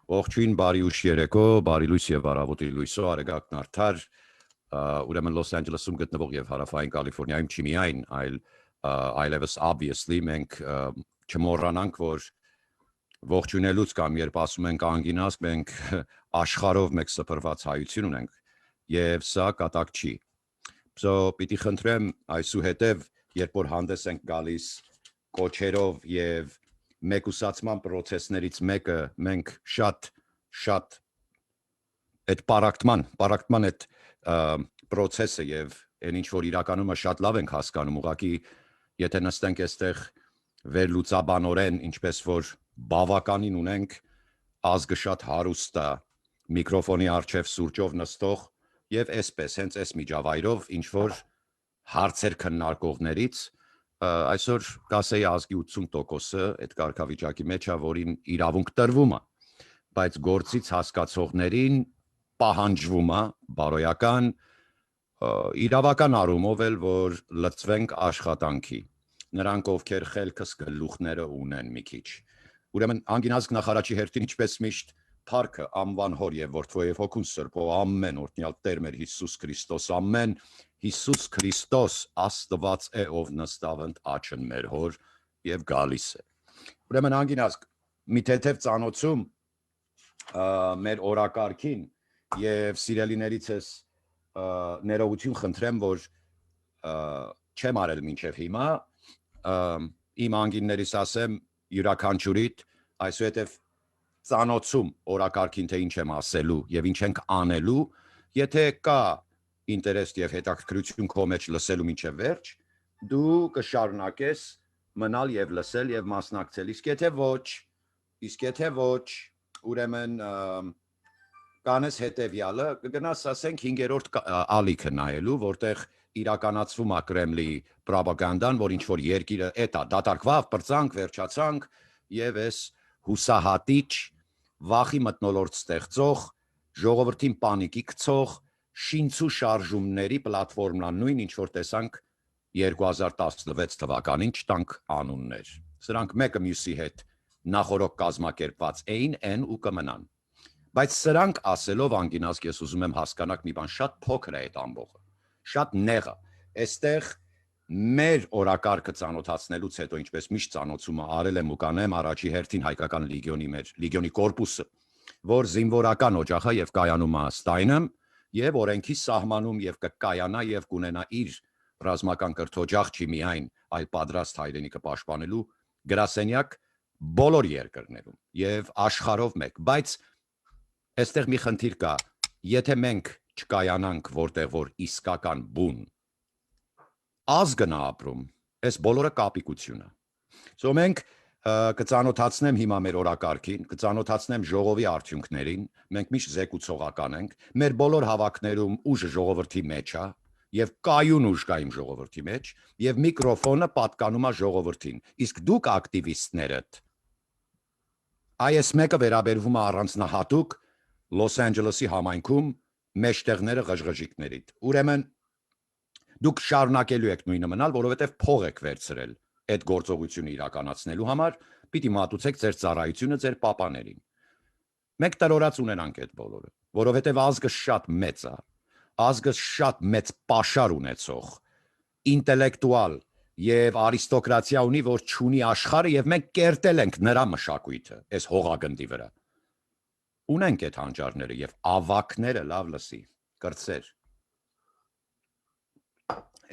Ողջույն, բարի ուշ երեկո, բարի լույս եւ առավոտի լույսո, արեգակն արդար, ուրեմն Լոս Անջելեսում գտնվող եւ հարավային Կալիֆոռնիայում չի միայն, այլևս obviously մենք չմոռանանք, որ ողջունելուց կամ երբ ասում ենք անգինազգ, մենք աշխարհով մեկ սփռված հայություն ունենք եւ սա կատակ չի։ So պիտի խնդրեմ այսուհետև, երբ որ հանդես ենք գալիս կոչերով եւ մեկուսացման process-ներից մեկը մենք շատ այդ պարակտման այդ process-ը եւ այն ինչ որ իրականում շատ լավ ենք հասկանում, ուղղակի եթե նստենք այստեղ վերլուծաբանորեն, ինչպես որ բավականին ունենք ազգը շատ հարուստ է միկրոֆոնի առջև սուրճով նստող եւ այսպես հենց այս միջավայրով ինչ որ հարցեր քննարկողներից այսօր կասեի ազգի 80%-ը այդ կարգավիճակի մեջ է, որին իրավունք տրվում է, բայց գործից հասկացողներին պահանջվում է բարոյական իրավական առումով էլ որ լծվենք աշխատանքի։ Նրանք ովքեր խելքս գլուխները ունեն մի քիչ։ Ուրեմն անգինազգ նախարարի հերթին ինչպես միշտ Փառքը անվան հոր եւ որդու եւ հոգուն սրբո ամեն օրհնյալ Տեր մեր Հիսուս Քրիստոս ամեն Հիսուս Քրիստոս Աստված է ով նստավընդ աչն մեր հոր եւ գալիս է։ Ուրեմն անգինազգ մի թեթև ծանոթում մեր օրակարգին եւ սիրելիներիցս ներողություն խնդրեմ որ չեմ արել մինչեւ հիմա իմ անգիններիս ասեմ յուրաքանչյուրիդ այսուհետև ծանոթում օրակարգին թե ինչ եմ ասելու եւ ինչ ենք անելու եթե կա ինտերես եւ հետաքրքրություն քո մեջ լսելու մինչեւ վերջ դու կշարունակես մնալ եւ լսել եւ մասնակցել իսկ եթե ոչ ուրեմն կանես հետեւյալը կգնաս ասենք 5-րդ ալիքը նայելու որտեղ իրականացվում է Կրեմլի ռոպագանդան որ ինչ որ երկիրը էտա դատարկվավ բրծանք վերջացանք եւ այս հուսահատիչ վախի մտնոլորտ ստեղծող ժողովրդին պանիկի գցող շինցու շարժումների պլատֆորմն նույն ինչ որ տեսանք 2016 թվականին չտանք անուններ սրանք մեկը մյուսի հետ նախորոք կազմակերպված են ու կմնան բայց սրանք ասելով անգինազգ ես ուզում եմ հասկանաք մի բան շատ փոքր է այդ ամբողը շատ նեղ է այստեղ մեր օրակարգը ծանոթացնելուց հետո ինչպես միշտ ծանոթումը արել եմ ու կանեմ առաջի հերթին հայկական լեգիոնի կորպուսը որ զինվորական օջախը եւ կայանում է Ստայնում եւ օրենքի սահմանում եւ կկայանա եւ կունենա իր ռազմական կրթօջախ չի միայն այլ պատրաստ հայրենիքը պաշտպանելու գրասենյակ բոլոր երկրներում եւ աշխարհով մեկ բայց այստեղ մի խնդիր կա եթե մենք չկայանանք որտեղ որ իսկական բուն ազգն է ապրում այս բոլորը կապիկություն է so մենք կծանոթացնեմ հիմա մեր օրակարգին կծանոթացնեմ ժողովի արդյունքներին մենք միշտ զեկուցողական ենք մեր բոլոր հավաքներում ուժը ժողովրդի մեջ է եւ կայուն ուժ կա իմ ժողովրդի մեջ եւ միկրոֆոնը պատկանում է ժողովրդին իսկ դուք ակտիվիստներդ այս մեկը վերաբերվում է առանձնահատուկ Լոս Անջելեսի համայնքում մեջտեղները ղժղժիկներիդ ուրեմն դուք շարունակելու եք նույնը մնալ որովհետեւ փող եք վերցրել այդ գործողությունը իրականացնելու համար պիտի մատուցեք ձեր ծառայությունը ձեր պապաներին մենք տրորած ունենանք այդ բոլորը որովհետեւ ազգը շատ մեծ է ազգը շատ մեծ պաշար ունեցող ինտելեկտուալ եւ արիստոկրատիա ունի որ ճունի աշխարհը եւ մենք կերտել ենք նրա մշակույթը այս հողագնդի վրա ունենք այդ հանճարները եւ ավակները լավ լսի կրծեր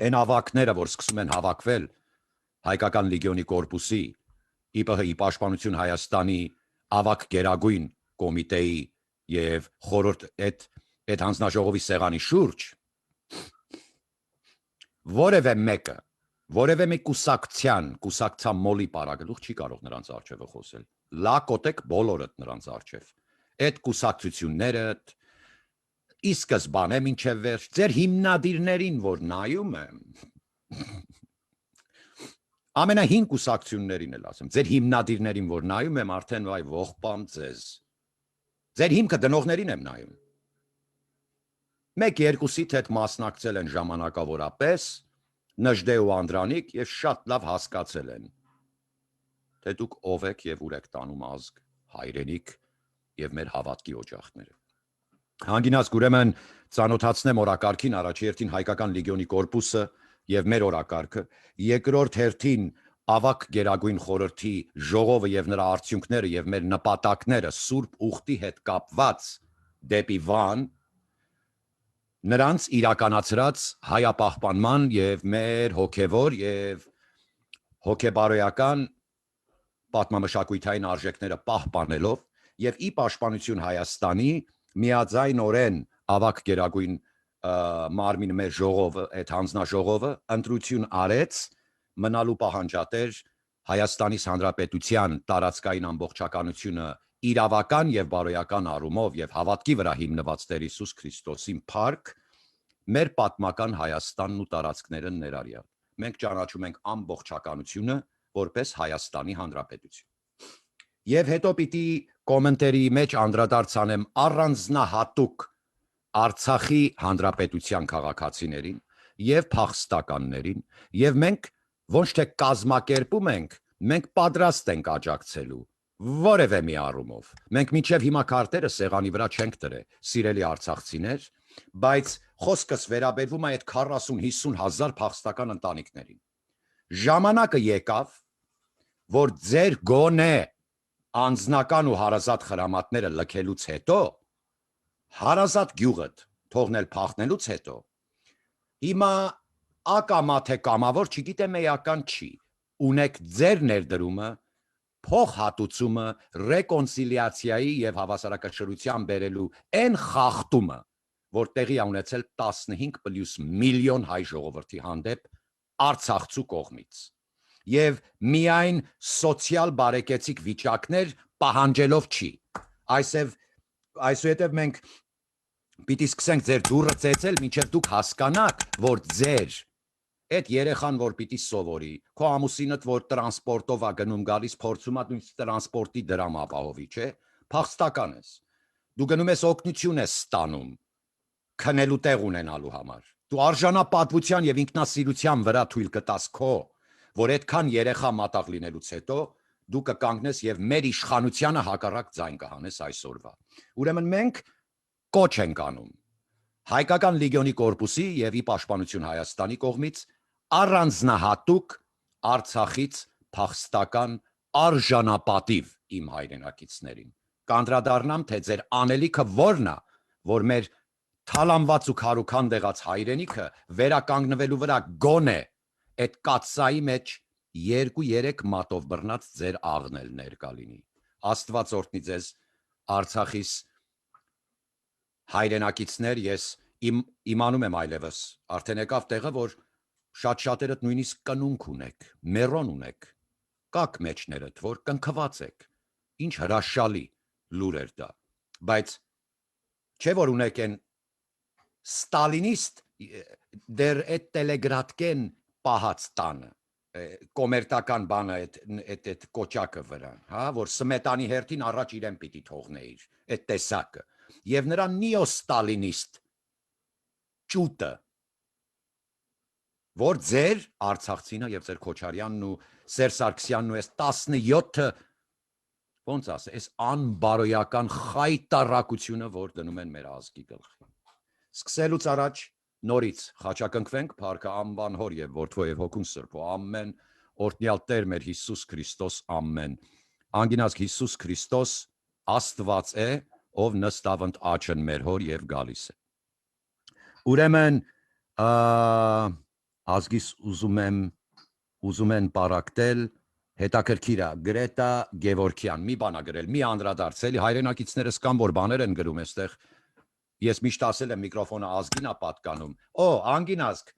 այն ավակները որ սկսում են հավաքվել հայկական լեգիոնի կորպուսի ԻՊՀ-ի պաշտպանություն Հայաստանի ավակ գերագույն կոմիտեի եւ խորհուրդ այդ հանձնաժողովի սեղանի շուրջ որևէ մեկը որևէ մի կուսակցության մոլի պարագլուխ չի կարող նրանց արժևը խոսել լակոտեք բոլորդ նրանց արժև այդ կուսակցությունները ի սկզբանե մինչև վերջ ձեր հիմնադիրներին որ նայում եմ ամենահին կուսակցություններին էլ ասեմ ձեր հիմնադիրներին որ նայում եմ արդեն վայ ողբամ ձեր հիմքը դնողներին եմ նայում մեկ երկուսիդ հետ մասնակցել են ժամանակավորապես Նժդե ու Անդրանիկ եւ շատ լավ հասկացել են թե դուք ով եք եւ ուր եք տանում ազգ հայրենիք եւ մեր հավատքի օջախները։ Հանգինած ուրեմն ծանոթացնեմ օրակարգին առաջերտին հայկական լեգիոնի կորպուսը եւ մեր օրակարգը, երկրորդ հերթին ավակ գերագույն խորհրդի ժողովը եւ նրա արդյունքները եւ մեր նպատակները Սուրբ Ուխտի հետ կապված դեպի Վան, նրանց իրականացրած հայապահպանման եւ մեր հոգեվոր եւ հոգեբարոյական պատմամշակութային արժեքները պահպանելով եւ ի պաշտպանություն Հայաստանի միաձայնորեն ավակ գերագույն մարմինը մեր ժողովը, այդ հանձնաժողովը ընտրություն արեց մնալու պահանջատեր Հայաստանից Հանրապետության տարածքային ամբողջականությունը իրավական եւ բարոյական առումով եւ հավատքի վրա հիմնված Տեր Հիսուս Քրիստոսին փառք մեր պատմական Հայաստանն ու տարածքները ներառյալ։ Մենք ճանաչում ենք ամբողջականությունը որպես Հայաստանի Հանրապետություն։ Եվ հետո պիտի կոմենտերի մեջ անդրադարձանեմ առանձնահատուկ Արցախի Հանրապետության քաղաքացիներին եւ փախստականներին, եւ մենք ոչ թե կազմակերպում ենք, մենք պատրաստ ենք աջակցելու որևէ մի առումով։ Մենք մինչև հիմա քարտերը սեղանի վրա չենք դրել, սիրելի արցախցիներ, բայց խոսքս վերաբերվում է այդ 40-50 հազար փախստական ընտանիքներին։ Ժամանակը եկավ, որ ձեր գոնե անձնական ու հարազատ խրամատները լքելուց հետո, հարազատ գյուղդ թողնել փախնելուց հետո, հիմա ակամա թե կամավոր չգիտեմ էական չի, ունեք ձեր ներդրումը, փոխհատուցումը, ռեկոնսիլիացիայի եւ հավասարակշռության բերելու այն խախտումը, որ տեղի է ունեցել 15+ միլիոն հայ ժողովրդի հանդեպ Արցախցու կողմից եւ միայն սոցիալ բարեկեցիկ վիճակներ պահանջելով չի։ Այսուհետև մենք պիտի սկսենք ձեր դուռը ծեծել, մինչև դուք հասկանաք, որ ձեր այդ երեխան, որ պիտի սովորի, քո ամուսինդ, որ տրանսպորտով է գնում գալիս, փորձում է նույնիսկ տրանսպորտի դրամ ապահովի, չէ՞, փախստական ես։ Դու գնում ես օգնություն ես ստանում քնելու տեղ ունենալու համար։ Դու արժանապատվության եւ ինքնասիրության վրա թույլ կտաս քո, որ այդքան երեխա մատաղ լինելուց հետո դու կկանգնես եւ մեր իշխանությանը հակառակ ձայն կհանես այսօրվա։ Ուրեմն մենք կոչ ենք անում հայկական լեգիոնի կորպուսի եւ ի պաշտպանություն Հայաստանի կողմից առանձնահատուկ Արցախից փախստական արժանապատիվ իմ հայրենակիցներին։ Կանդրադառնամ, թե ձեր անելիքը որն է, որ մեր թալանված ու քարուքան դեղած հայրենիքը վերականգնվելու վրա գոնե այդ կացայի մեջ 2-3 մատով բռնած ձեր աղնել ներկա լինի։ Աստված օրհնի ձեզ Արցախից հայրենակիցներ, ես իմանում եմ այլևս, արդեն եկավ տեղը, որ շատ-շատերդ նույնիսկ կնունք ունեք, մերոն ունեք, կակ մեջներդ, որ կնքված եք, ինչ հրաշալի լուր էր դա, բայց չէ որ ունեք են ստալինիստ դեր այդ տելեգրադկեն պահած տանը, կոմերտական բանը այդ կոճակը վրան, հա, որ սմետանի հերթին առաջ իրեն պիտի թողնեիր, այդ տեսակը, եւ նրա նիոստալինիստ ճուտը, որ ձեր Արցախցինը եւ ձեր Քոչարյանն ու Սերժ Սարգսյանն ու այս 17 ոնց ասե, այս անբարոյական խայտարակությունը, որ դնում են մեր ազգի գլխին։ Սկսելուց առաջ նորից խաչակնքվենք Փառքը անվան հոր եւ որդվո եւ հոգուն Սրբո ամեն օրհնյալ Տեր մեր Հիսուս Քրիստոս ամեն անգինազգ Հիսուս Քրիստոս Աստված է ով նստավընդ աչն մեր հոր եւ գալիս է։ Ուրեմն ազգիս ուզում են պարակտել հետաքրքիր է Գրետա Գևորգյան մի բան է գրել, մի անդրադարձել, հայրենակիցներս կան որ բաներ են գրում այստեղ։ Ես միշտ ասել եմ միկրոֆոնը ազգին է պատկանում։ Օ, անգինազգ,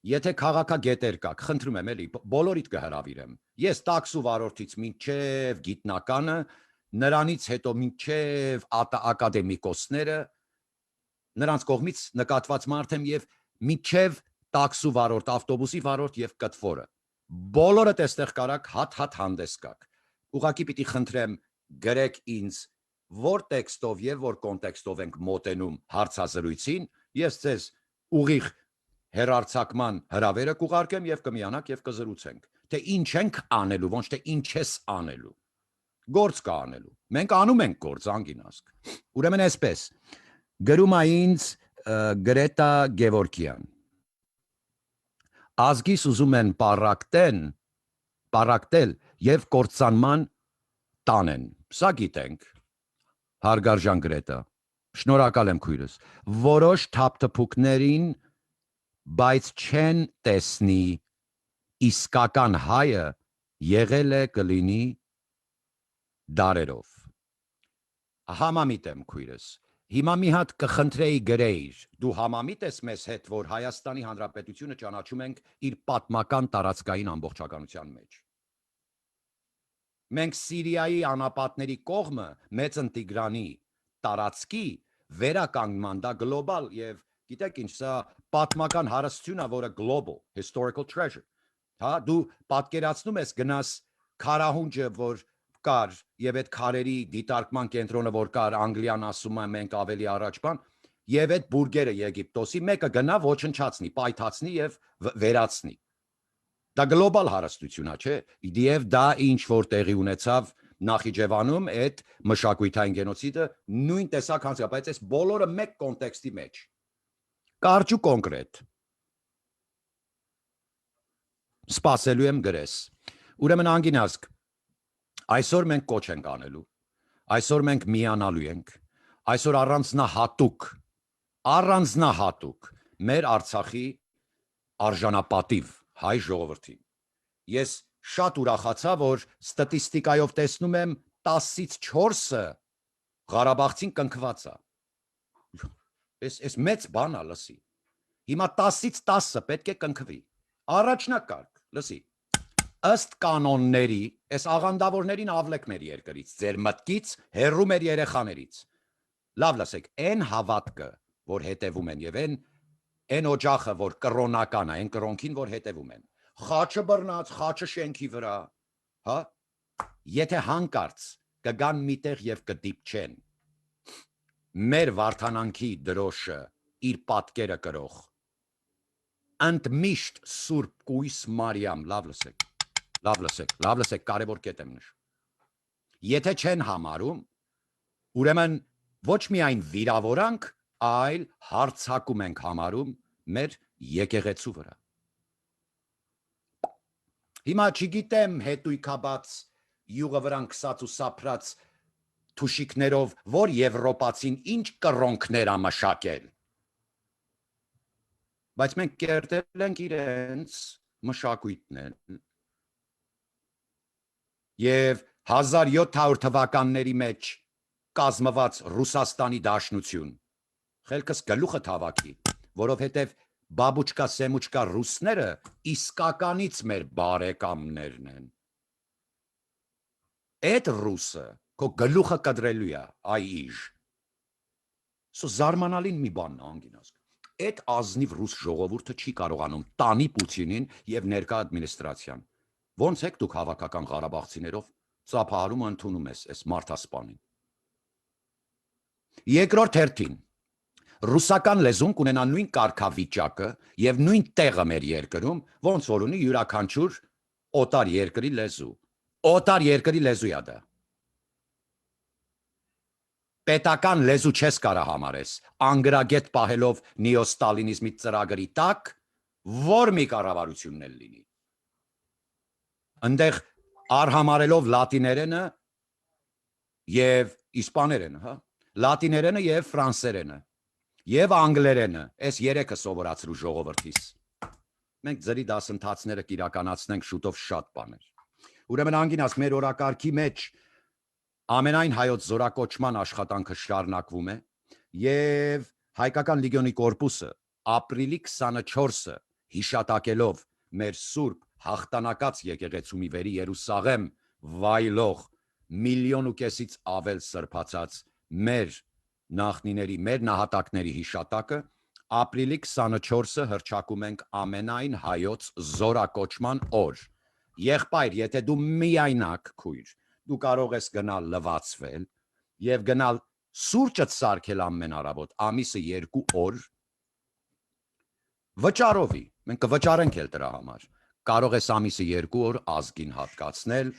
եթե քաղաքագետեր կաք, խնդրում եմ էլի, բոլորիդ կհրավիրեմ։ Ես տաքսու վարորդից մինչև գիտնականը, նրանից հետո մինչև ակադեմիկոսները, նրանց կողմից նկատված մարդ եմ եւ մինչև տաքսու վարորդ, ավտոբուսի վարորդ եւ կտվորը։ Բոլորը այստեղ կարաք հատ հանդես գաք։ Ուղղակի պիտի խնդրեմ գրեք ինձ որ տեքստով եւ որ կոնտեքստով ենք մոտենում հարցազրույցին, ես ձեզ ուղիղ հերարցակման հրավերը կուղարկեմ եւ կմիանաք եւ կզրուցենք, թե ինչ ենք անելու, ոչ թե ինչ ես անելու։ Գործ կա անելու։ Մենք անում ենք գործ, անգինասկ։ Ուրեմն այսպես։ Գրում է ինձ Գրետա Գևորգյան։ Ազգիս ուզում են պարակտել եւ կործանման տանեն։ Սա գիտենք։ Հարգարժան Գրետա։ Շնորհակալ եմ քույրս։ Որոշ թափթփուկներին, բայց չեն տեսնի իսկական հայը եղել է կլինի դարերով։ Համամիտ եմ քույրս։ Հիմա մի հատ կխնդրեի գրեիր։ Դու համամիտ ես մեզ հետ, որ Հայաստանի Հանրապետությունը ճանաչում ենք իր պատմական տարածքային ամբողջականության մեջ։ Մենք Սիրիայի անապատների կողմը Մեծն Տիգրանի տարածքի վերականգնման դա գլոբալ եւ գիտեք ինչ, սա պատմական հարստություն է, որը global historical treasure։ Հա, դու պատկերացնում ես գնաս քարահունջը, որ կար եւ այդ քարերի դիտարկման կենտրոնը, որ կար, Անգլիան ասում է մենք ավելի առաջ բան, եւ այդ բուրգերը Եգիպտոսի մեկը գնա ոչնչացնի, պայթացնի եւ վերացնի։ Դա գլոբալ հարստություն է, չէ՞։ Եվ դա ինչ որ տեղի ունեցավ Նախիջևանում, այդ մշակութային գենոցիդը նույն տեսակ հանցա, բայց այս բոլորը մեկ կոնտեքստի մեջ։ Կարճ ու կոնկրետ։ Սպասելու եմ գրես։ Ուրեմն անգինասկ, այսօր մենք կոչ ենք անելու, այսօր մենք միանալու ենք, այսօր առանձնահատուկ մեր Արցախի արժանապատիվ հայ ժողովրդին։ Ես շատ ուրախացա, որ ստատիստիկայով տեսնում եմ 10-ից 4-ը Ղարաբաղցին կնքված է։ Այս մեծ բան է, լսի։ Հիմա 10-ից 10-ը պետք է կնքվի։ Առաջնակարգ, լսի։ Ըստ կանոնների, այս աղանդավորներին ավլեք մեր երկրից, ձեր մտքից, հեռու մեր երեխաներից։ Լավ լսեք, այն հավատքը, որ հետևում են, եւ այն օջախը, որ կրոնական է, այն կրոնքին, որ հետևում են։ Խաչը բռնած, խաչը շենքի վրա, հա? Եթե հանկարծ կգան միտեղ եւ կդիպչեն մեր վարդանանքի դրոշը իր պատկերը կրող ընդմիշտ Սուրբ Կույս Մարիամ, լավ լսեք, կարևոր կետ եմ նշում։ Եթե չեն համարում, ուրեմն ոչ միայն վիրավորանք, այլ հարձակում ենք համարում մեր եկեղեցու վրա։ Հիմա չգիտեմ հետույքաբաց յուղը վրան քսած ու սափրած թուշիկներով, որ Եվրոպացին ինչ կռոնքներ ա մշակել։ Բայց մենք կերտել ենք իրենց մշակույթներն։ Եվ 1700 թվականների մեջ կազմված Ռուսաստանի Դաշնություն խելքս գլուխը թավակի, որովհետև բաբուչկա սեմուչկա ռուսները իսկականից մեր բարեկամներն են։ Այդ ռուսը քո գլուխը կտրելու է, այժ։ Սո զարմանալին մի բանն անգինասկ։ Այդ ազնիվ ռուս ժողովուրդը չի կարողանում տանի Պուտինին եւ ներկա ադմինիստրացիան։ Ոնց եք դուք հավաքական Ղարաբաղցիներով ծափահարում ընդունում ես այս մարդասպանին։ Երկրորդ հերթին ռուսական լեզուն կունենա նույն կարգավիճակը եւ նույն տեղը մեր երկրում, ոնց որ ունի յուրաքանչյուր օտար երկրի լեզու։ Օտար երկրի լեզու է դա։ Պետական լեզու չես կարա համարես, անգրագետ պահելով նեոստալինիզմի ծրագրի տակ, որ մի կառավարությունն էլ լինի։ Այնտեղ արհամարելով լատիներենը եւ իսպաներենը, հա, լատիներենը եւ ֆրանսերենը եւ անգլերենը, այս երեքը սովորացրու ժողովրդիս։ Մենք ձերի դասընթացները կիրականացնենք շուտով շատ բաներ։ Ուրեմն անգինաս մեր օրակարգի մեջ ամենայն հայոց զորակոչման աշխատանքը շարունակվում է եւ հայկական լեգիոնի կորպուսը ապրիլի 24-ը հիշատակելով մեր սուրբ հաղթանակած եկեղեցու մի վերի Երուսաղեմ վայլող 1,5 միլիոնից ավել սրբացած մեր նախնիների, մեր նահատակների հիշատակը ապրիլի 24-ը հռչակում ենք ամենայն հայոց զորակոչման օր։ Եղբայր, եթե դու միայնակ քույր, դու կարող ես գնալ լվացվել եւ գնալ սուրճդ սարքել ամեն առավոտ, ամիսը 2 օր վճարովի, մենք կվճարենք էլ դրա համար։ Կարող ես ամիսը 2 օր ազգին հատկացնել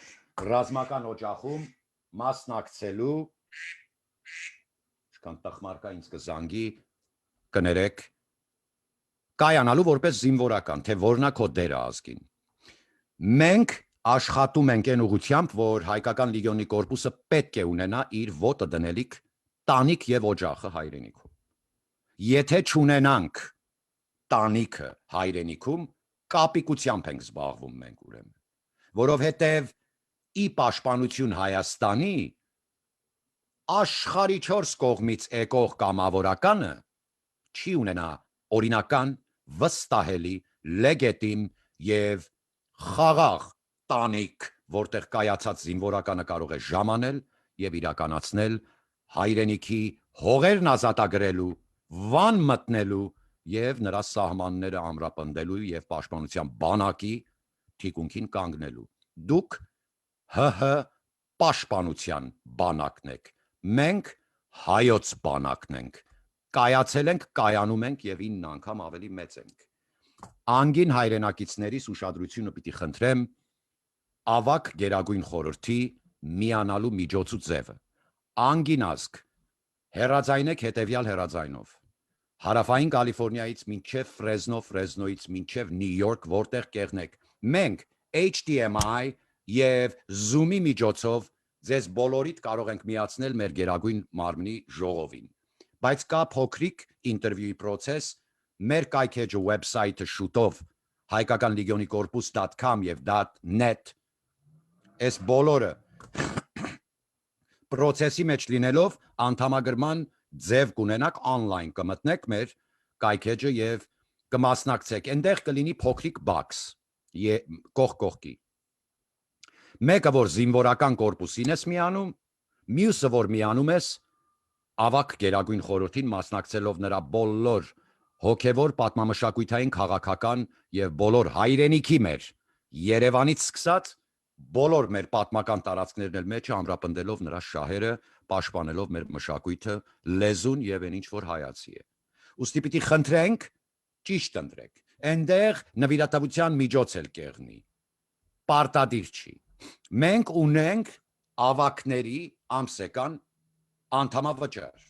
ռազմական օջախում մասնակցելու Շքան տխմարկա ինձ կզանգի կներեք կայանալու որպես զինվորական, թե որն է քո դերը ազգին։ Մենք աշխատում ենք այն ուղղությամբ, որ հայկական լեգիոնի կորպուսը պետք է ունենա իր ոտը դնելիք տանիք եւ օջախը հայրենիքում։ Եթե չունենանք տանիքը հայրենիքում, կապիկությամբ ենք զբաղվում մենք ուրեմն, որովհետեւ ի պաշտպանություն Հայաստանի աշխարհի 4 կողմից եկող կամավորականը չի ունենա օրինական, վստահելի, լեգիտիմ եւ խաղաղ տանիք, որտեղ կայացած զինվորականը կարող է ժամանել եւ իրականացնել հայրենիքի հողերն ազատագրելու, վան մտնելու եւ նրա սահմանները ամրապնդելու եւ պաշտպանության բանակի թիկունքին կանգնելու։ Դուք ՀՀ պաշտպանության բանակն եք։ Մենք հայոց բանակն ենք։ Կայացել ենք, կայանում ենք եւ 9 անգամ ավելի մեծ ենք։ Անգին հայրենակիցներիս ուշադրությունը պիտի խնդրեմ ավակ Գերագույն խորհրդի միանալու միջոցու ձևը։ Անգին ազգ հերաձայնեք հետեւյալ հերաձայնով։ Հարավային Կալիֆոռնիայից մինչև Ֆրեզնո, Ֆրեզնոից մինչև Նյու Յորք, որտեղ կեղնեք։ Մենք HDMI եւ Zoom-ի միջոցով ձեզ բոլորիդ կարող ենք միացնել մեր Գերագույն մարմնի ժողովին։ Բայց կա փոքրիկ ինտերվյուի process, մեր կայքեջը website-ը շուտով հայկական լեգիոնի corpus.com եւ .net այս բոլորը process-ի մեջ լինելով անդամագրման ձև կունենաք online կմտնեք մեր կայքեջը եւ կմասնակցեք այնտեղ կլինի փոքրիկ box կողքի մեկը որ զինվորական կորպուսին ես միանում մյուսը որ միանում ես ավակ Գերագույն խորհրդին մասնակցելով նրա բոլոր հոգևոր պատմամշակութային քաղաքական եւ բոլոր հայրենիքի մեր Երևանից սկսած բոլոր մեր պատմական տարածքներն էլ մեջը ամրապնդելով նրա շահերը, պաշտպանելով մեր մշակույթը, լեզուն եւ այն ինչ որ հայացի է։ Ուստի պիտի խնդրենք ճիշտ ընտրեք։ Այնտեղ նվիրատվության միջոց էլ կեղնի։ Պարտադիր չի։ Մենք ունենք ավակների ամսական անդամավճար։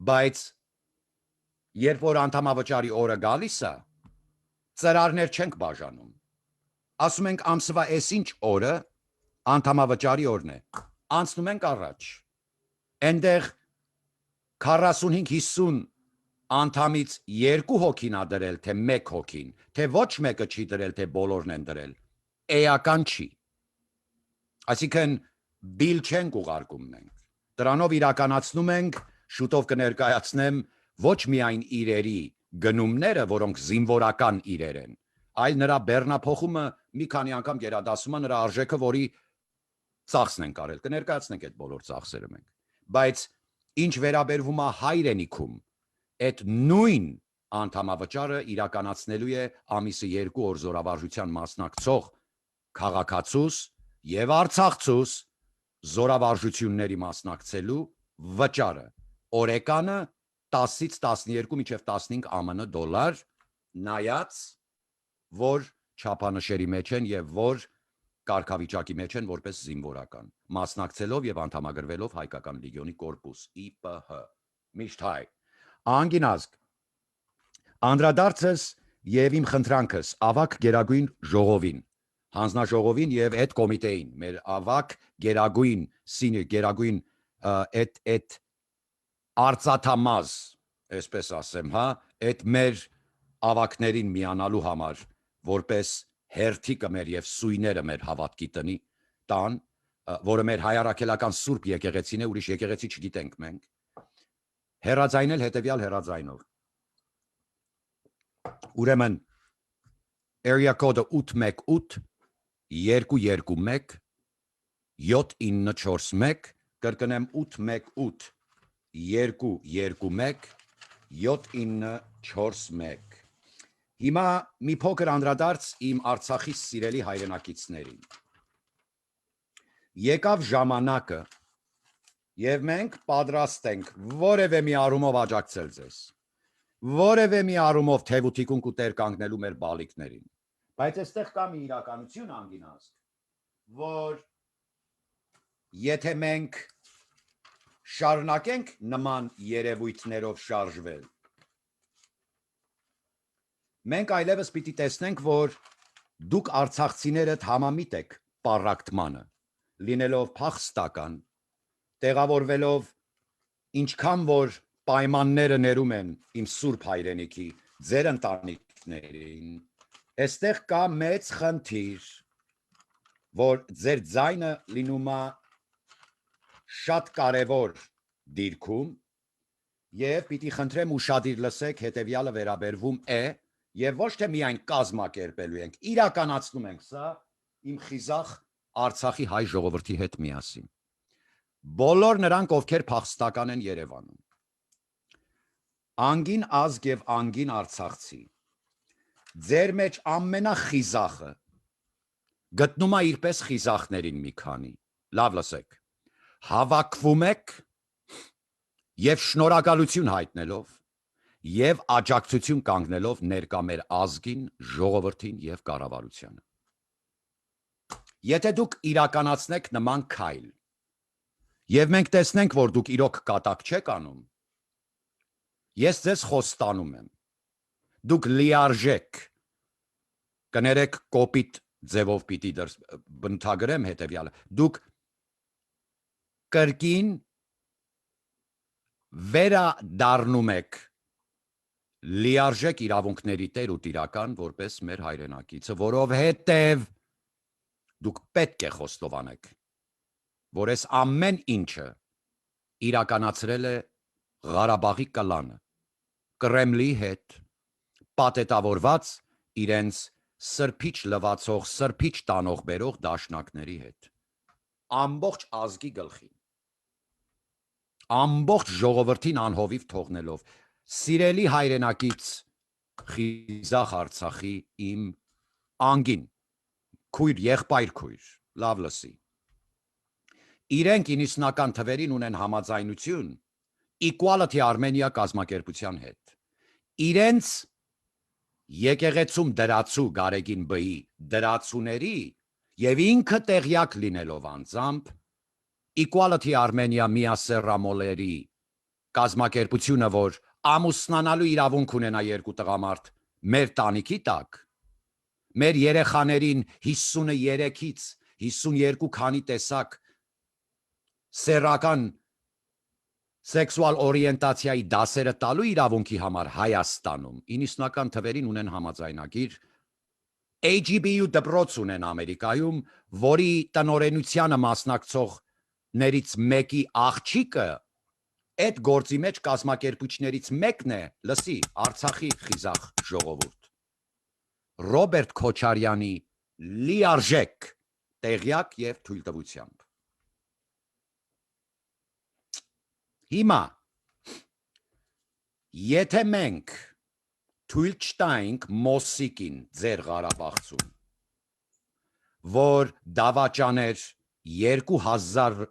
Բայց երբ որ անդամավճարի օրը գալիս է, ծրարներ չենք բաժանում։ Ասում ենք ամսվա այսինչ օրը անդամավճարի օրն է։ Անցնում ենք առաջ։ Այնտեղ 45-50 անդամից 2 հոգին ա դրել, թե 1 հոգին, թե ոչ մեկը չի դրել, թե բոլորն են դրել։ Էական չի։ Այսինքն բիլ չենք ուղարկում մենք։ Դրանով իրականացնում ենք, շուտով կներկայացնեմ ոչ միայն իրերի գնումները, որոնք զինվորական իրեր են, այլ նրա բեռնափոխումը մի քանի անգամ գերադասում է նրա արժեքը, որի ծախսն են կարել, կներկայացնենք այդ բոլոր ծախսերը մենք։ Բայց ինչ վերաբերվում է հայրենիքում, այդ նույն անդամավճարը իրականացնելու է ամիսը 2 օր զորավարժության մասնակցող քաղաքացուս եւ արցախցուս զորավարժությունների մասնակցելու վճարը օրեկանը 10-ից 12 մինչև 15 ԱՄՆ դոլար, նայած որ չափանշերի մեջ են եւ որ կարգավիճակի մեջ են որպես զինվորական, մասնակցելով եւ անդամագրվելով հայկական լեգիոնի կորպուս ԻՊՀ։ Միշտ հայ։ Անգին ազգ անդրադարձս եւ իմ խնդրանքս ավակ Գերագույն ժողովին, հանձնաժողովին եւ այդ կոմիտեին, մեր ավակ Գերագույն սինը Գերագույն այդ արծաթամազ, այսպես ասեմ, հա, այդ մեր ավակներին միանալու համար, որպես հերթիկը մեր եւ սույները մեր հավատքի տնի տան, որը մեր հայարակելական սուրբ եկեղեցին է, ուրիշ եկեղեցի չգիտենք մենք, հերաձայնել հետեւյալ հերաձայնով։ Ուրեմն area code 818 221 7941 կրկնեմ 818 221 7941 Հիմա մի փոքր անդրադարձ իմ Արցախի սիրելի հայրենակիցներին։ Եկավ ժամանակը եւ մենք պատրաստ ենք որևէ մի առումով աջակցել ձեզ։ Որևէ մի առումով թևութիկուն ու տեր կանգնելու մեր բալիկներին։ Բայց այստեղ կա մի իրականություն անգին ազգ, որ Եթե մենք շարունակենք նման երևույթներով շարժվել, մենք այլևս պիտի տեսնենք, որ դուք արցախցիներդ համամիտ եք պարակտմանը, լինելով փախստական, տեղավորվելով ինչքան որ պայմանները ներում են իմ սուրբ հայրենիքի ձեր ընտանիքներին, այստեղ կա մեծ խնդիր, որ ձեր ձայնը լինում է շատ կարևոր դիրքում եւ պիտի խնդրեմ ուշադիր լսեք, հետեւյալը վերաբերվում է եւ ոչ թե միայն կազմակերպելու ենք, իրականացնում ենք սա իմ խիզախ Արցախի հայ ժողովրդի հետ միասին։ Բոլոր նրանք, ովքեր փախստական են Երևանում, անգին ազգ եւ անգին արցախցի, ձեր մեջ ամենախիզախը գտնում է իրպես խիզախներին մի քանի, լավ լսեք, հավաքվում եք եւ շնորհակալություն հայտնելով եւ աջակցություն կանգնելով ներկա մեր ազգին, ժողովրդին եւ կառավարությանը։ Եթե դուք իրականացնեք նման քայլ եւ մենք տեսնենք, որ դուք իրոք կատակ չեք անում, ես ձեզ խոստանում եմ, դուք լիարժեք կներեք կոպիտ ձևով պիտի բնութագրեմ հետեւյալը, դուք կրկին վերադառնում եք լիարժեք իրավունքների տեր ու տիրական որպես մեր հայրենակիցը, որովհետև դուք պետք է խոստովանեք, որ այս ամեն ինչը իրականացրել է Ղարաբաղի կլանը, Կրեմլի հետ, պատետավորված իրենց սրբիչ լվացող, սրբիչ տանող բերող դաշնակների հետ, ամբողջ ազգի գլխին, ամբողջ ժողովրդին անհովիվ թողնելով, սիրելի հայրենակից խիզախ Արցախի իմ անգին, քույր, եղբայր քույր, լավ լսի, իրենք 90-ական թվերին ունեն համաձայնություն Equality Armenia կազմակերպության հետ, իրենց եկեղեցում դրացու Գարեգին Բ-ի դրացուների եւ ինքը տեղյակ լինելով անձամբ Equality Armenia միասեռամոլերի կազմակերպությունը, որ ամուսնանալու իրավունք ունենա երկու տղամարդ մեր տանիքի տակ, մեր երեխաներին 53-ից 52 քանի տեսակ սեռական սեքսուալ օրիենտացիայի դասերը տալու իրավունքի համար Հայաստանում 90-ական թվերին ունեն համաձայնագիր, AGBU դպրոց ունեն Ամերիկայում, որի տնօրենությանը մասնակցողներից մեկի աղջիկը այդ գործի մեջ կազմակերպիչներից մեկն է, լսի, Արցախի խիզախ ժողովուրդ, Ռոբերտ Քոչարյանի լիարժեք տեղյակ եւ թույլտվությամբ։ Հիմա, եթե մենք թույլ չտայինք Մոսիկին ձեր Ղարաբաղցում, որ դավաճաներ 2000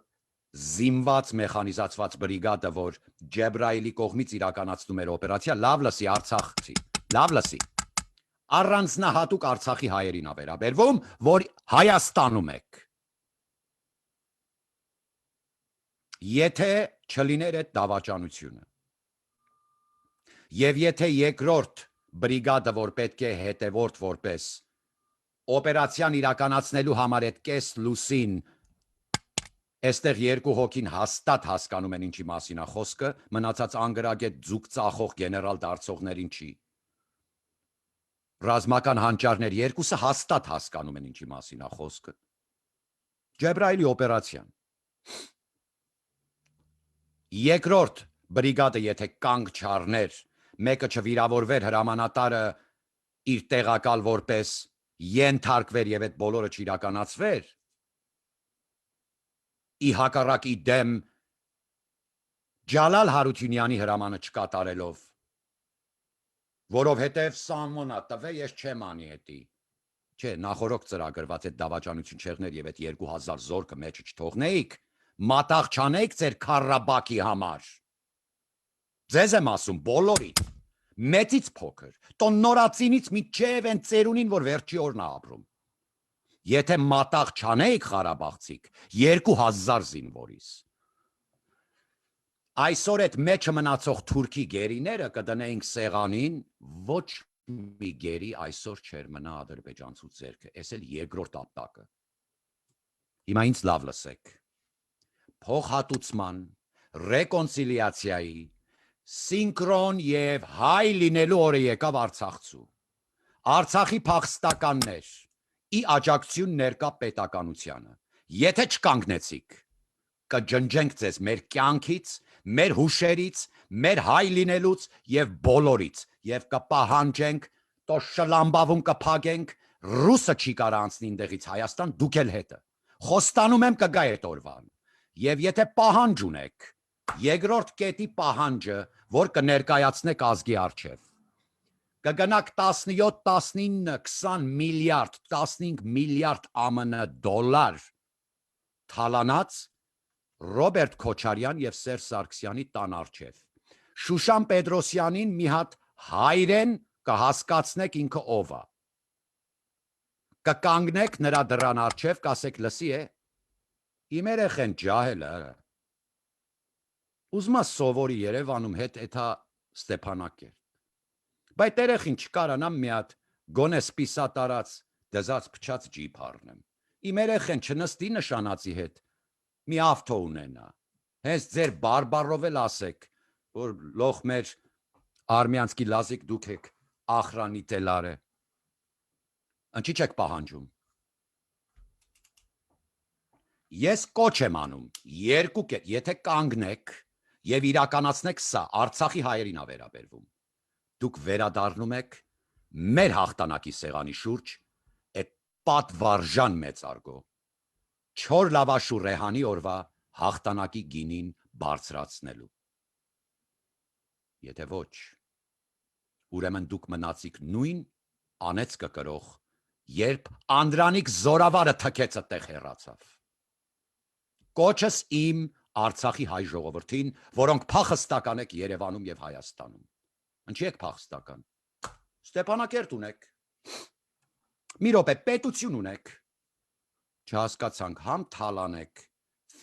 զինված մեխանիզացված բրիգադը, որ Ջեբրայելի կողմից իրականացնում էր օպերացիա, լավ լսի Արցախցի, լավ լսի, առանձնահատուկ Արցախի հայերին ա վերաբերվում, որ Հայաստանում եք։ Եթե չլիներ այդ դավաճանությունը, եւ եթե երկրորդ բրիգադը, որ պետք է հետևորդ որպես օպերացիան իրականացնելու համար այդ կես լուսին, այստեղ երկու հոգին հաստատ հասկանում են ինչի մասին է խոսքը, մնացած անգրագետ ձուկ ծախող գեներալ դարձողներին չի։ Ռազմական հանճարներ երկուսը հաստատ հասկանում են ինչի մասին է խոսքը։ Ջեբրայելի օպերացիան։ Երկրորդ բրիգադը եթե կանգ չառներ, մեկը չվիրավորվեր, հրամանատարը իր տեղակալ որպես ենթարկվեր եւ այդ բոլորը չիրականացվեր, ի հակառակի դեմ Ջալալ Հարությունյանի հրամանը չկատարելով, որովհետև սանմոնա տվե ես չեմ անի հետի, չէ, նախորոք ծրագրված այդ դավաճանություն չեղներ եւ այդ 2000 զորքը մեջը չթողնեիք, մատաղ չանեիք ձեր Քարաբակի համար, ձեզ եմ ասում բոլորին, մեծից փոքր, տոն նորածինից միջև են ծերունին, որ վերջի օրն է ապրում, Եթե մատաղ չանեիք Ղարաբաղցիք, 2000 զինվորից։ Այսօր այդ մեջը մնացող թուրքի գերիները կդնեինք սեղանին, ոչ մի գերի այսօր չէր մնա ադրբեջանցու ձեռքը, այս էլ երկրորդ ապտակը։ Հիմա ինձ լավ լսեք։ Փոխհատուցման, ռեկոնցիլիացիայի, սինկրոն եւ հայ լինելու օրը եկավ Արցախցու։ Արցախի փախստականներ, ի աջակցություն ներկա պետականությանը։ Եթե չկանգնեցիք, կջնջենք ձեզ մեր կյանքից, մեր հուշերից, մեր հայ լինելուց եւ բոլորից եւ կպահանջենք, տո շլամբավում կփագենք, ռուսը չի կարա անցնի ինտեղից Հայաստան, դուք էլ հետը։ Խոստանում եմ կգա այդ օրվան։ Եվ եթե պահանջ ունեք, երկրորդ կետի պահանջը, որ կներկայացնեք ազգի առջև, կգնաք 17, 19, 20 միլիարդ, 15 միլիարդ ԱՄՆ դոլար թալանած Ռոբերտ Քոչարյան եւ Սերժ Սարգսյանի տան առջև։ Շուշան Պետրոսյանին մի հատ հայրեն կհասկացնեք ինքը ով է։ Կկանգնեք նրա դռան առջև, կասեք լսի է։ Իմ երեխեն ջահել է։ Ուզում ես սովորի Երևանում հետ էթա Ստեփանակերտ։ Բայց երեխին չկարանամ մի հատ գոնե սպիսատարած դզած փչած ջիփ առնեմ։ Իմ երեխեն չնստի նշանածի հետ։ Մի ավտո ունենա։ Հենց ձեր բարբարով էլ ասեք, որ լոխ մեր արմյանցկի լազիկ դուք եք ախրանի տելարը։ Ինչի՞ չեք պահանջում։ Ես կոչ եմ անում, երկու կետ, եթե կանգնեք եւ իրականացնեք սա, Արցախի հայերին է վերաբերվում։ Դուք վերադառնում եք մեր հաղթանակի սեղանի շուրջ, այդ պատվարժան մեծարգո, չոր լավաշու Ռեհանի օրվա հաղթանակի գինին բարձրացնելու։ Եթե ոչ, ուրեմն դուք մնացիք նույն անեծքը կրող, երբ Անդրանիկ Զորավարը թքեցը տեղ հեռացավ։ Կոչս իմ Արցախի հայ ժողովրդին, որոնք փախստական եք Երևանում եւ Հայաստանում։ Ինչի եք փախստական։ Ստեփանակերտ ունեք։ Մի րոպե պետություն ունեք։ Չհասկացանք, համ թալանեք,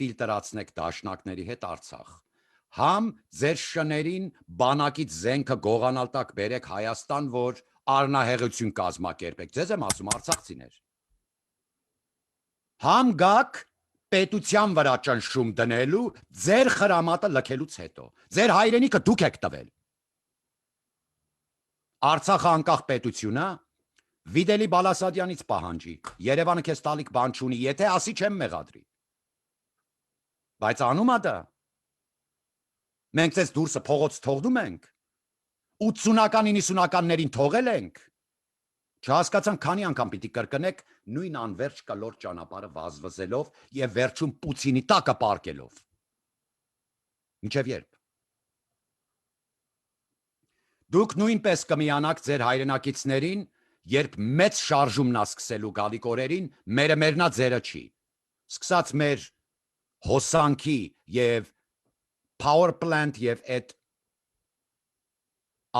ֆիլտրացնեք դաշնակների հետ Արցախ, համ ձեր շներին բանակից զենքը գողանալ տակ բերեք Հայաստան, որ առնահեղություն կազմակերպեք։ Ձեզ եմ ասում արցախցիներ։ Համ գաք պետության վրա ճնշում դնելու ձեր խրամատը լքելուց հետո։ Ձեր հայրենիքը դուք եք տվել։ Արցախը անկախ պետություն է, Վիդելի Բալասադյանից պահանջի, Երևանը քեզ տալիք բան չունի, եթե ասի չեմ մեղադրի։ Բայց անում է դա։ Մենք ձեզ դուրսը փողոց թողնում ենք, 80-ական 90-ականներին թողել ենք։ Չհասկացան քանի անգամ պիտի կրկնեք նույն անվերջ կլոր ճանապարհը վազվզելով եւ վերջում Պուտինի տակը պարկելով։ Ինչեւ երբ։ Դուք նույնպես կմիանաք ձեր հայրենակիցներին, երբ մեծ շարժումն է սկսելու գալիք օրերին, մերը մերնա ձերը չի։ Սկսած մեր հոսանքի եւ power plant եւ այդ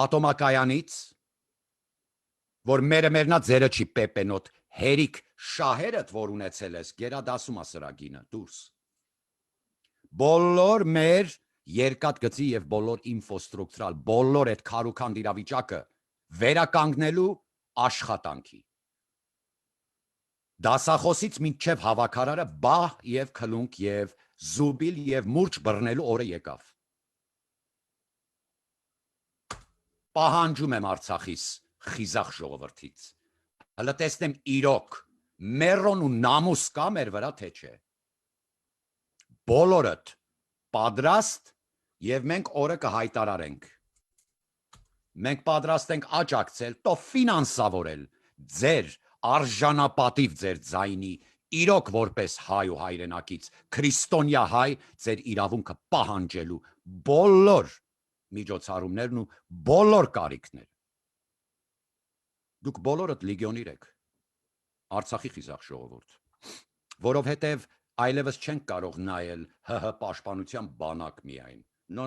ատոմակայանից, որ մերը մերնա ձերը չի պեպենոտ, հերիք շահերդ, որ ունեցել ես, գերադասում է սրագինը, դուրս։ Բոլոր մեր երկաթգծի եւ բոլոր ինֆրաստրուկտուրալ, բոլոր այդ քարուքան դիրավիճակը վերականգնելու աշխատանքի։ Դասախոսից մինչև հավաքարարը բահ եւ քլունք եւ զուբիլ եւ մուրճ բռնելու օրը եկավ։ Պահանջում եմ Արցախից խիզախ ժողովրդից։ Հələ տեսնեմ իրոք մերոն ու նամուս կա մեր վրա թե չէ։ Բոլորդ պատրաստ եւ մենք օրը կհայտարարենք։ Մենք պատրաստ ենք աջակցել, տո ֆինանսավորել ձեր արժանապատիվ ձեր ձայնի իրոք որպես հայ ու հայրենակից, քրիստոնյա հայ ձեր իրավունքը պահանջելու բոլոր միջոցառումներն ու բոլոր կարիքները։ Դուք բոլորդ լեգիոնիր եք, Արցախի խիզախ ժողովուրդ, որովհետև այլևս չենք կարող նայել ՀՀ պաշտպանության բանակ միայն։ No,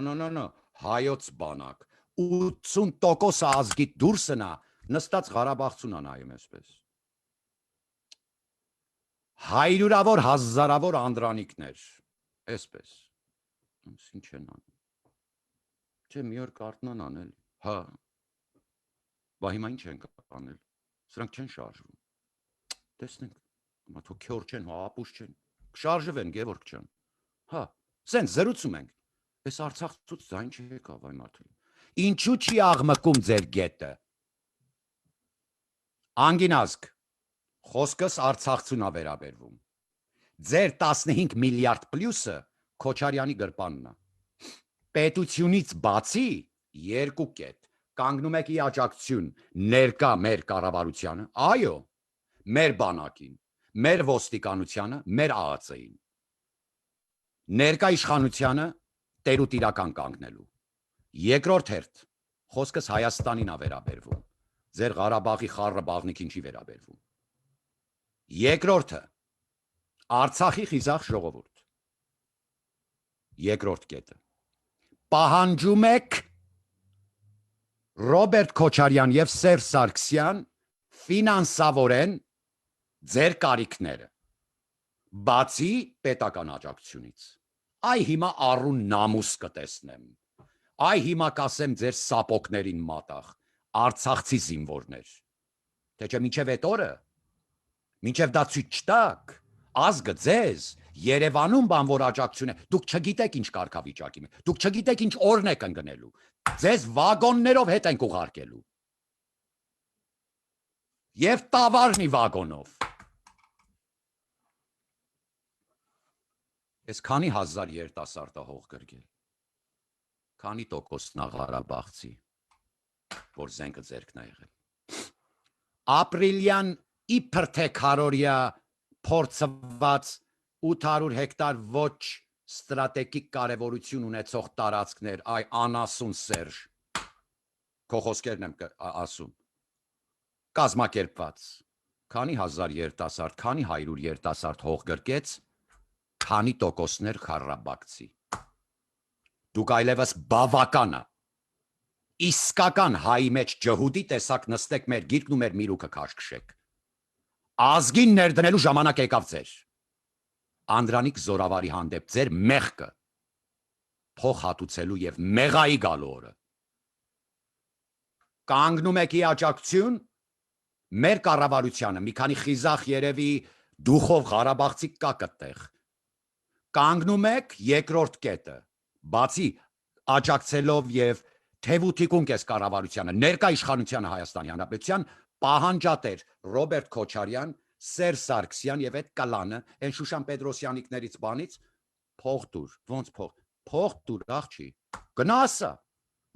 հայոց բանակ, 80% ազգի դուրսնա նստած Ղարաբաղցուն նայում այսպես։ Հայրուրավոր հազարավոր անդրանիկներ, այսպես, ինչ են անում, չէ մի օր կարտնան անել, հա, բա հիմա ինչ են անել, սրանք չեն շարժվում, տեսնենք, թո քյոր չեն, հա ապուշ չեն, կշարժվեն Գևորգ ջան, հա, սենց զրուցում ենք, այս Արցախցուց ձայն չեկավ այ մարդը, ինչու չի աղմկում ձեր գետը, անգինազգ, խոսքս Արցախցուն ա վերաբերվում, ձեր 15 միլիարդ պլյուսը Քոչարյանի գրպանն է, պետությունից բացի երկու կետ, կանգնում եք ի աջակցություն ներկա մեր կառավարությանը, այո, մեր բանակին, մեր ոստիկանությանը, մեր ԱԱՑ-ին, ներկա իշխանությանը տերուտ իրական կանգնելու, երկրորդ հերթ, խոսքս Հայաստանին ա վերաբերվում, ձեր Ղարաբաղի խառը բաղնիքին չի վերաբերվում, երկրորդը, Արցախի խիզախ ժողովուրդ, երկրորդ կետը, պահանջում եք Ռոբերտ Քոչարյան և Սերժ Սարգսյան ֆինանսավորեն ձեր կարիքները, բացի պետական աջակցությունից, այ հիմա առուն նամուս կտեսնեմ, այ հիմա կասեմ ձեր սապոկներին մատաղ, Արցախցի զինվորներ, թե չէ մինչև էդ օրը, մինչև դա ցույց չտաք, ազգը ձեզ, Երևանում բան որ աջակցություն է, դուք չգիտեք ինչ կարգավիճակի մեջ, դուք չգիտեք ինչ օրն եք ընկնելու, ձեզ վագոններով հետ ենք ուղարկելու, և տավարնի վագոնով, ես քանի հազար երիտասարդ ա հող գրգել, քանի տոկոսն ա Ղարաբաղցի, որ զենքը ձերքն ա եղել, ապրիլյան իբր թե քարորյա փորձված 800 հեկտար ոչ ստրատեգիկ կարևորություն ունեցող տարածքներ, այ անասուն Սերժ, քո խոսքերն եմ ասում, կազմակերպված, քանի հազար երիտասարդ, քանի 100 երիտասարդ հող գրկեց, քանի տոկոսներ Ղարաբաղցի, դուք այլևս բավական է, իսկական հայի մեջ ջհուդի տեսակ նստեք մեր գիրկն ու մեր միրուքը քաշքշեք, ազգին ներդնելու ժամանակ եկավ ձեր, Անդրանիկ Զորավարի հանդեպ ձեր մեղքը փող հատուցելու և մեղայի գալու օրը, կանգնում եք ի աջակցություն մեր կառավարությանը, մի քանի խիզախ երևի դուխով Ղարաբաղցի կա կտեղ, կանգնում եք երկրորդ կետը, բացի աջակցելով և թևութիկուն կես կառավարությանը, ներկա իշխանությանը Հայաստանի Հանրապետության, պահանջատեր Ռոբերտ Քոչարյան, Սերժ Սարգսյան և այդ կլանը, են Շուշան Պետրոսյանիկներից բանից, փող դուր, ոնց փող դուր, աղջի, գնա ասա,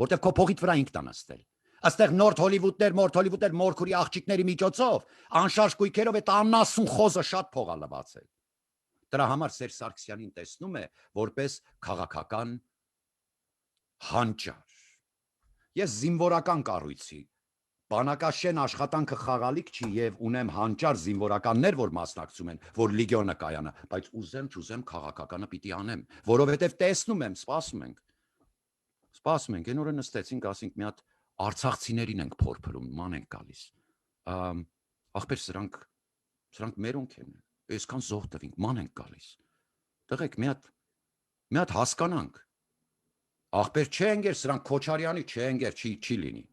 որտև քո փողիդ վրա ինքն ա նստել, աստեղ նորդ Հոլիվուդներ, մորքուրի աղջիկների միջոցով, անշարժ կույքերով այդ անասուն խոզը շատ փող ա լվացել, դրա համար Սերժ Սարգսյանին տեսնում է, որպես քաղաքական հանճար, ես զինվորական կառույցի, բանակաշեն աշխատանքը խաղալիք չի և ունեմ հանճար զինվորականներ, որ մասնակցում են, որ լիգիոնը կայանա, բայց ուզեմ չուզեմ քաղաքականը պիտի անեմ, որովհետև տեսնում եմ, սպասում ենք, են օրը նստեցինք, ասինք մի հատ արցախցիներին ենք փորփրում, ման ենք գալիս, ախպեր սրանք մերոնք են, այսքան զոհ տվինք, ման ենք գալիս, տղեք մի հատ հասկանանք, ախպեր չէ ընգեր, սրանք Քոչարյանի, չէ ընգեր, չի լինի,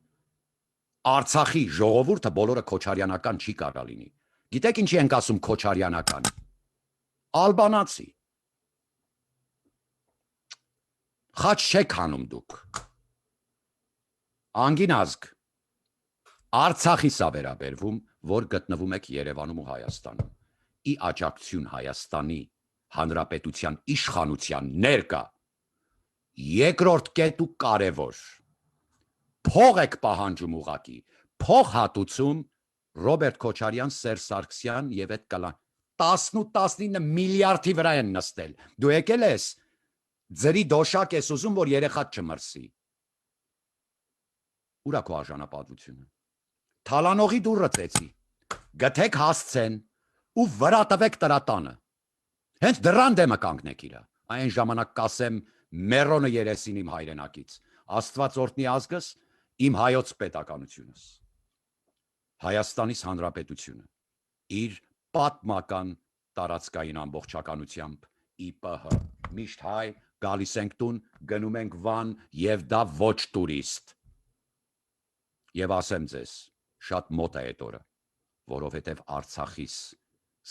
Արցախի ժողովուրդը բոլորը քոչարյանական չի կարա լինի, գիտեք ինչի ենք ասում քոչարյանական, ալբանացի, խաչ չեք հանում դուք, անգինազգ, Արցախի սա վերաբերվում, որ գտնվում եք Երևանում ու Հայաստանում, ի աջակցություն Հայաստանի Հանրապետության իշխանության ներկա, երկրորդ կետ ու կարևոր, փող եք պահանջում ուղակի, փող հատուցում Ռոբերտ Քոչարյան, Սերժ Սարգսյան և այդ կլան, 18-19 միլիարդի վրա են նստել, դու եկել ես, ձրի դոշակ ես ուզում, որ երեխատ չմրսի, ուրա քո արժանապատվությունը, թալանողի դուռը ծեցի, գթեք հասցեն ու վրա տվեք տրատանը, հենց դրան դեմը կանգնեք իրա, այն ժամանակ կասեմ մերոնը երեսին իմ հայրենակից, Աստված օրհնի ազգս, իմ հայոց պետականությունս, Հայաստանիս Հանրապետությունը, իր պատմական տարածքային ամբողջականությամբ ԻՊՀ միշտ հայ գալիս ենք տուն գնում ենք վան եւ դա ոչ տուրիստ եւ ասեմ ձեզ շատ մոտ է այդ օրը որովհետեւ Արցախիս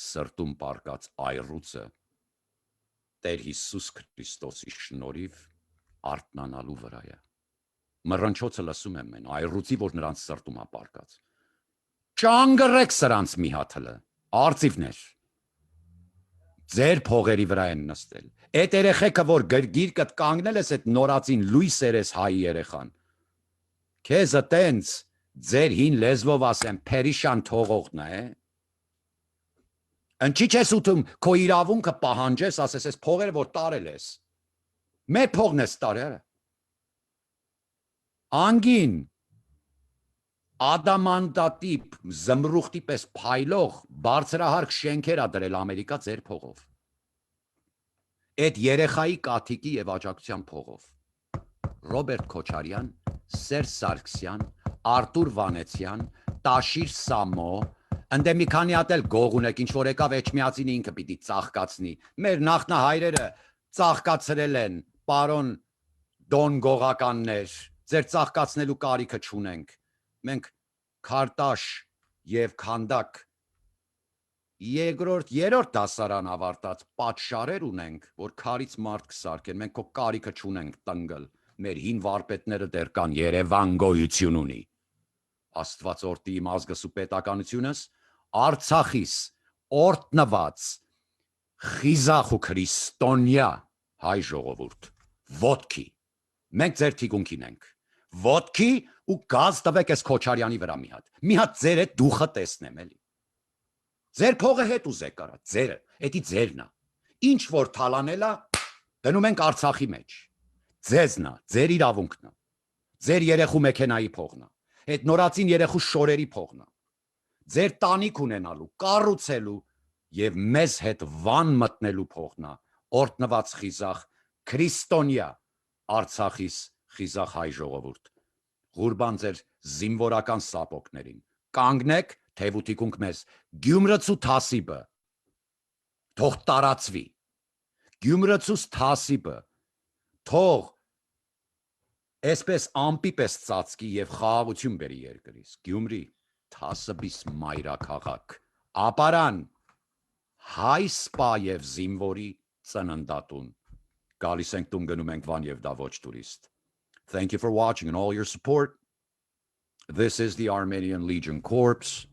սրտում պարկած այռուցը Տեր Հիսուս Քրիստոսի շնորհիվ արթնանալու վրա է մռնչոցը լսում եմ մեն այռուցի որ նրանց սրտում է պարկած ճանգռեք սրանց մի հատ հլը արծիվներ ձեր փողերի վրա են նստել այդ երեխեքը որ գիրկդ կանգնել ես այդ նորածին լույս երես հայի երեխան քեզը տենց ձեր հին լեզվով ասեմ փերիշան թողողն է ընչի չես ուտում քո իրավունքը պահանջես ասես ես փողերը որ տարել ես մեր փողն ես տարել անգին ադամանդատիպ զմրուխտի պես փայլող բարձրահարկ շենքեր ա դրել Ամերիկա ձեր փողով այդ երեխայի կաթիկի եւ աջակցության փողով Ռոբերտ Քոչարյան Սերժ Սարգսյան Արտուր Վանեցյան Տաշիր Սամո ընդ մի քանի հատ էլ գող ունեք ինչ որ եկավ Էջմիածին ինքը պիտի ծաղկացնի մեր նախնահայրերը ծաղկացրել են պարոն Դոն գողականներ ձեր ծաղկացնելու կարիքը չունենք մենք քարտաշ եւ քանդակ երրորդ դասարան ավարտած պատշարեր ունենք որ քարից մարդ կսարքեն մենք քո կարիքը չունենք տնգլ մեր հին վարպետները դեռ կան Երևան գոյություն ունի Աստված օրտի իմ ազգս ու պետականությունս Արցախիս օրտնված խիզախ ու քրիստոնյա հայ ժողովուրդ ոտքի մենք ձեր թիկունքին ենք ոտքի ու գազ տվեք ես Քոչարյանի վրա մի հատ ձեր այդ դուխը տեսնեմ էլի ձեր փողը հետ ուզեք արա ձերը էդի ձերն է ինչ որ թալանելա դնում ենք Արցախի մեջ ձեզնա ձեր իրավունքն է ձեր երեխու մեքենայի փողն է այդ նորածին երեխու շորերի փողն է ձեր տանիք ունենալու կառուցելու եւ մեզ հետ վան մտնելու փողն է օրտնված խիզախ քրիստոնյա Արցախիս խիզախ հայ ժողովուրդ Ղուրբան ձեր զինվորական սապոկներին կանգնեք թևութիկունք մեզ Գյումրեցու թասիբը թող տարածվի Գյումրեցուս թասիբը թող այսպես ամպի պես ծածկի եւ խաղաղություն բերի երկրից Գյումրի թասիբիս մայրաքաղաք ապարան հայ սպա եւ զինվորի ծննդատուն գալիս ենք տուն գնում ենք վան եւ դա ոչ տուրիստ Thank you for watching and all your support. This is the Armenian Legion Corps.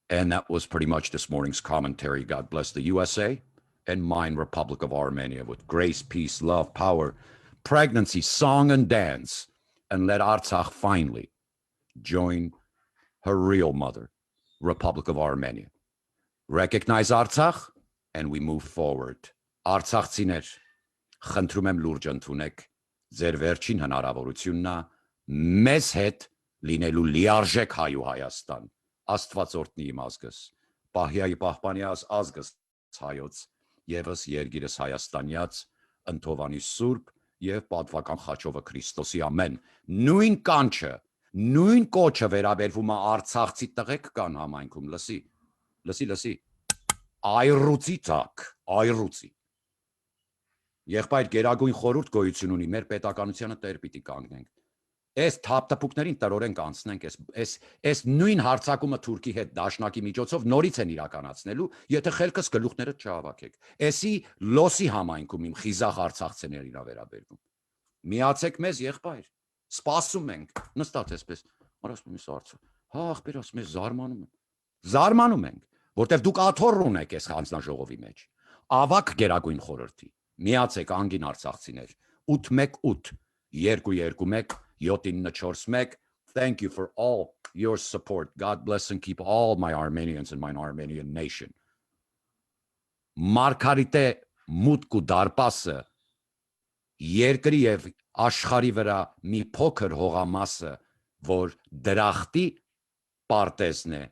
And that was pretty much this morning's commentary. God bless the USA and mine, Republic of Armenia, with grace, peace, love, power, pregnancy, song, and dance. And let Artsakh finally join her real mother, Republic of Armenia. Recognize Artsakh, and we move forward. Artsakhցիներ, խնդրում եմ լուրջ ընդունեք Ձեր վերջին հնարավորությունն է մեզ հետ լինելու լիարժեք հայ ու Հայաստան Աստված օրհնի իմ ազգս Պահյայի պահպանյաս ազգս հայոց եւս երգիրս Հայաստանյաց ընթովանի Սուրբ եւ պատվական խաչովը Քրիստոսի ամեն նույն կանչը նույն կոչը վերաբերվում է Արցախցի տղեկ կան համայնքում լսի այռուցի տակ այռուցի Եղբայր գերագույն խորհուրդ գոյություն ունի մեր պետականությանը տեր պիտի կանգնենք Այս թափթփուկներին տրորենք անցնենք այս նույն հարցակումը Թուրքի հետ դաշնակի միջոցով նորից են իրականացնելու եթե խելքս գլուխները չհավաքեք Էսի լոսի համայնքում իմ խիզախ արցախցիներ իրա վերաբերվում Միացեք մեզ եղբայր սպասում ենք նստած այսպես արասում ես արծը հա ախպեր ասում ես զարմանում ենք որտեվ դուք աթոռ ունեք այս հանձնաժողովի մեջ ավակ գերագույն խորհրդի Միացեք անգին արցախցիներ 818 221 794 Thank you for all your support. God bless and keep all my Armenians and my Armenian nation. Մարգարիտե մուտք ու դարպասը երկրի եւ աշխարհի վրա մի փոքր հողամասը, որ դրախտի պարտեզն է,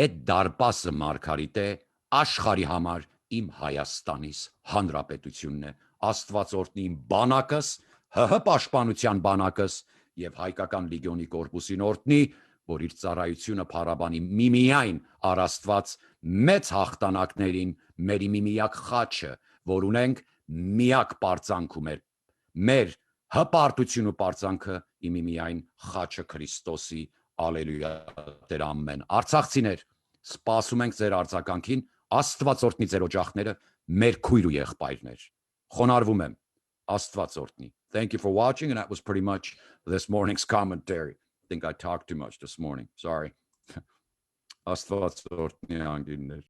այդ դարպասը մարգարիտե աշխարհի համար իմ Հայաստանիս հանրապետությունն է Աստված օրհնի իմ բանակս ՀՀ պաշտպանության բանակս եւ հայկական լեգիոնի կորպուսին օրհնի որ իր ծառայությունը փառաբանի միմիայն առաստված մեծ հաղթանակներին մեր միմիակ խաչը, որ ունենք միակ պարծանքում էր, մեր հպարտություն ու պարծանքը միմիայն խաչը Քրիստոսի, ալելույա, Տեր ամեն։ Արցախցիներ, սպասում ենք ձեր արձագանքին, Աստված օրհնի ձեր օջախները, մեր քույր ու եղբայրներ։ Խոնարհվում եմ, Աստված օրհնի։ Thank you for watching, and that was pretty much this morning's commentary. I think I talked too much this morning. Sorry. Աստված օրհնի անգիններ։